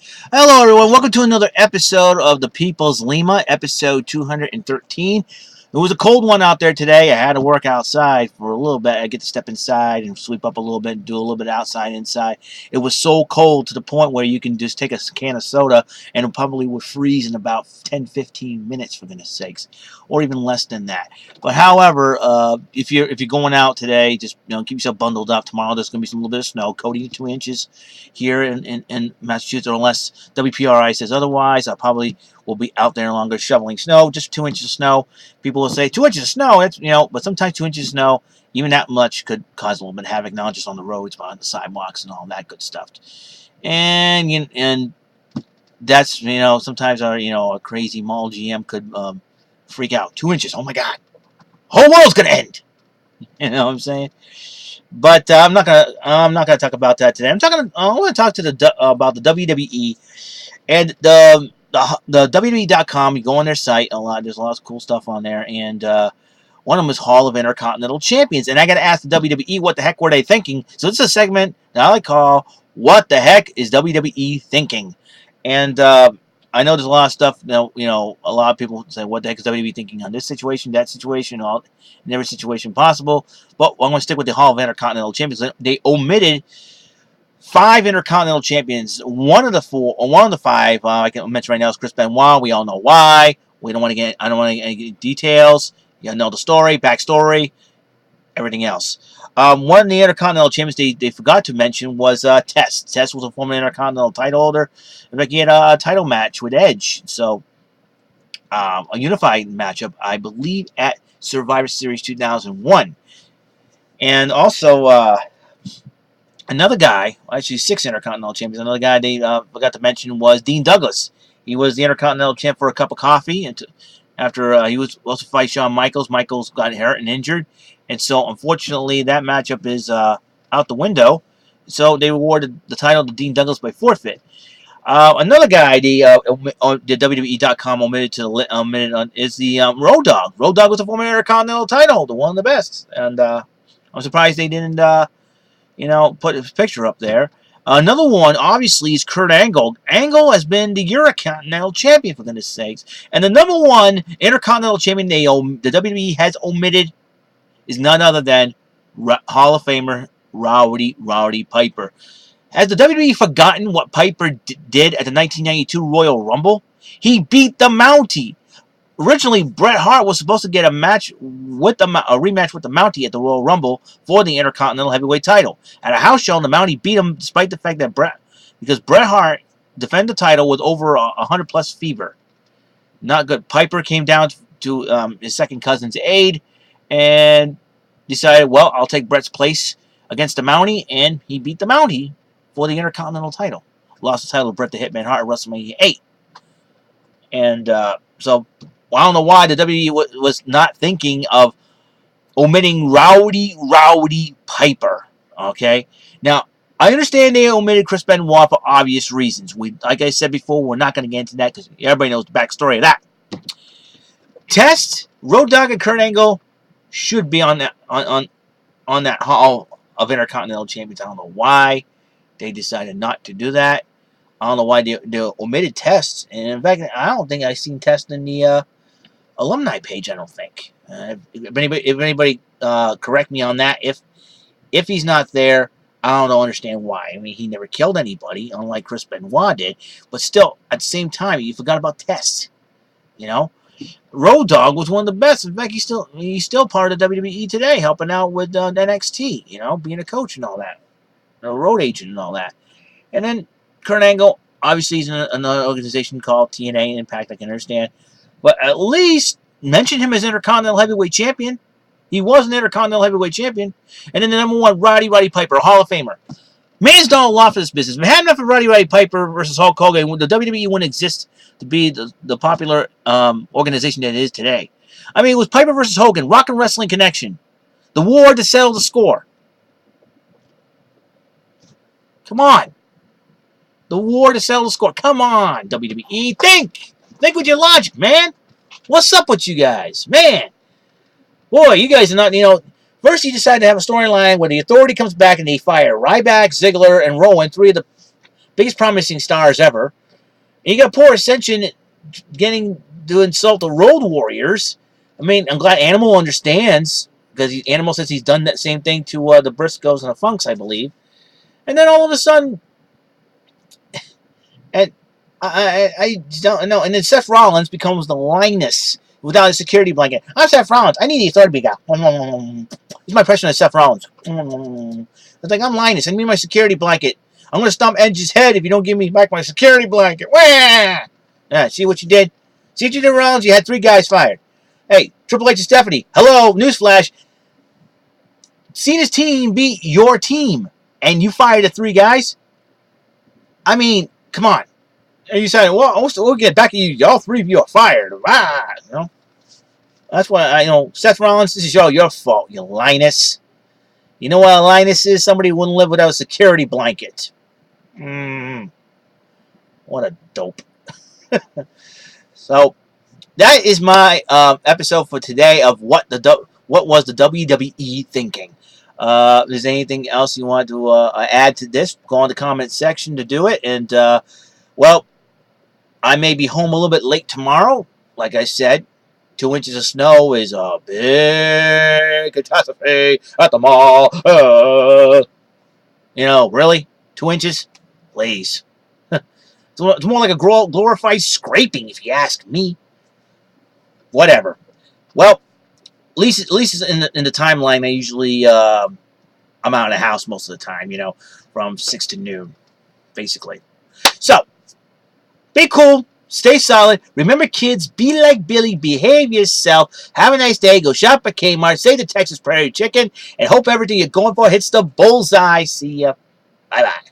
Hello, everyone. Welcome to another episode of the People's Lima, episode 213. It was a cold one out there today. I had to work outside for a little bit. I get to step inside and sweep up a little bit and do a little bit outside, inside. It was so cold to the point where you can just take a can of soda and it probably would freeze in about 10-15 minutes, for goodness sakes, or even less than that. But however, if you're going out today, just keep yourself bundled up. Tomorrow there's going to be a little bit of snow, coating 2 inches here in Massachusetts, unless WPRI says otherwise. I probably will be out there longer shoveling snow, just 2 inches of snow. People will say 2 inches of snow, that's, but sometimes 2 inches of snow, even that much, could cause a little bit of havoc, not just on the roads, but on the sidewalks and all that good stuff. And that's, sometimes a crazy mall GM could freak out. 2 inches, oh my God, whole world's gonna end. You know what I'm saying? But I'm not gonna talk about that today. I want to talk to about the WWE and the WWE.com. You go on their site a lot. There's a lot of cool stuff on there, and one of them is Hall of Intercontinental Champions. And I got to ask the WWE, what the heck were they thinking? So this is a segment that I call "What the Heck is WWE Thinking?" And I know there's a lot of stuff. A lot of people say, "What the heck is WWE thinking on this situation, that situation, in every situation possible?" But I'm going to stick with the Hall of Intercontinental Champions. They omitted 5 Intercontinental Champions. One of the 5, I can mention right now, is Chris Benoit. We all know why. I don't want to get details. You know the story, backstory, everything else. One of the Intercontinental Champions they forgot to mention was Test. Test was a former Intercontinental title holder. He had a title match with Edge. So, a unified matchup, I believe, at Survivor Series 2001. And also, another guy, actually 6 Intercontinental Champions, another guy they forgot to mention was Dean Douglas. He was the Intercontinental Champ for a cup of coffee, and after he was supposed to fight Shawn Michaels. Michaels got hurt and injured, and so unfortunately that matchup is out the window. So they awarded the title to Dean Douglas by forfeit. Another guy the WWE.com omitted is the Road Dogg. Road Dogg was a former Intercontinental title holder, one of the best, and I'm surprised they didn't put his picture up there. Another one, obviously, is Kurt Angle. Angle has been the Intercontinental Champion, for goodness sakes. And the number 1 Intercontinental Champion the WWE has omitted is none other than Hall of Famer Rowdy Piper. Has the WWE forgotten what Piper did at the 1992 Royal Rumble? He beat the Mountie. Originally, Bret Hart was supposed to get a rematch with the Mountie at the Royal Rumble for the Intercontinental Heavyweight title. At a house show, the Mountie beat him despite the fact that Bret Hart defended the title with over 100-plus fever. Not good. Piper came down to his second cousin's aid and decided, well, I'll take Bret's place against the Mountie, and he beat the Mountie for the Intercontinental title. Lost the title to Bret the Hitman Hart at WrestleMania 8. And so, I don't know why the WWE was not thinking of omitting Rowdy Piper. Okay? Now, I understand they omitted Chris Benoit for obvious reasons. Like I said before, we're not going to get into that because everybody knows the backstory of that. Test, Road Dogg, and Kurt Angle should be on that Hall of Intercontinental Champions. I don't know why they decided not to do that. I don't know why they omitted Test. And in fact, I don't think I've seen Test in the alumni page, I don't think. If anybody correct me on that. If he's not there, I don't understand why. I mean, he never killed anybody, unlike Chris Benoit did. But still, at the same time, you forgot about Test. Road Dogg was one of the best. In fact, he's still part of WWE today, helping out with NXT. Being a coach and all that, a road agent and all that. And then Kurt Angle, obviously, he's in another organization called TNA Impact. I can understand. But at least mention him as Intercontinental Heavyweight Champion. He was an Intercontinental Heavyweight Champion. And then the number 1, Rowdy Piper, Hall of Famer. Man's done a lot for this business. If it hadn't been for Rowdy Piper versus Hulk Hogan, the WWE wouldn't exist to be the popular organization that it is today. I mean, it was Piper versus Hogan, Rock and Wrestling Connection, the war to settle the score. Come on. The war to settle the score. Come on, WWE. Think with your logic, man. What's up with you guys? Man. Boy, you guys are not, first you decide to have a storyline where the Authority comes back and they fire Ryback, Ziggler, and Rowan, 3 of the biggest promising stars ever. And you got poor Ascension getting to insult the Road Warriors. I mean, I'm glad Animal understands, because Animal says he's done that same thing to the Briscoes and the Funks, I believe. And then all of a sudden, and I don't know. And then Seth Rollins becomes the Linus without a security blanket. I'm Seth Rollins. I need the authority guy. He's my impression of Seth Rollins. It's like, I'm Linus. I need my security blanket. I'm going to stomp Edge's head if you don't give me back my security blanket. Wah! Yeah, see what you did? See what you did, Rollins? You had 3 guys fired. Hey, Triple H and Stephanie. Hello, newsflash. Cena's team beat your team, and you fired the 3 guys? I mean, come on. And you said, well, we'll get back at you. All 3 of you are fired. Ah, you know? That's why, Seth Rollins, this is your fault, you Linus. You know what a Linus is? Somebody who wouldn't live without a security blanket. What a dope. So, that is my episode for today of what was the WWE thinking. If there's anything else you want to add to this, go in the comment section to do it. And, well, I may be home a little bit late tomorrow. Like I said, 2 inches of snow is a big catastrophe at the mall. Really? 2 inches? Please. It's more like a glorified scraping, if you ask me. Whatever. Well, at least in the timeline, I usually I'm out of the house most of the time. From 6 to noon, basically. So, be cool. Stay solid. Remember, kids, be like Billy. Behave yourself. Have a nice day. Go shop at Kmart. Say the Texas Prairie Chicken. And hope everything you're going for hits the bullseye. See ya. Bye-bye.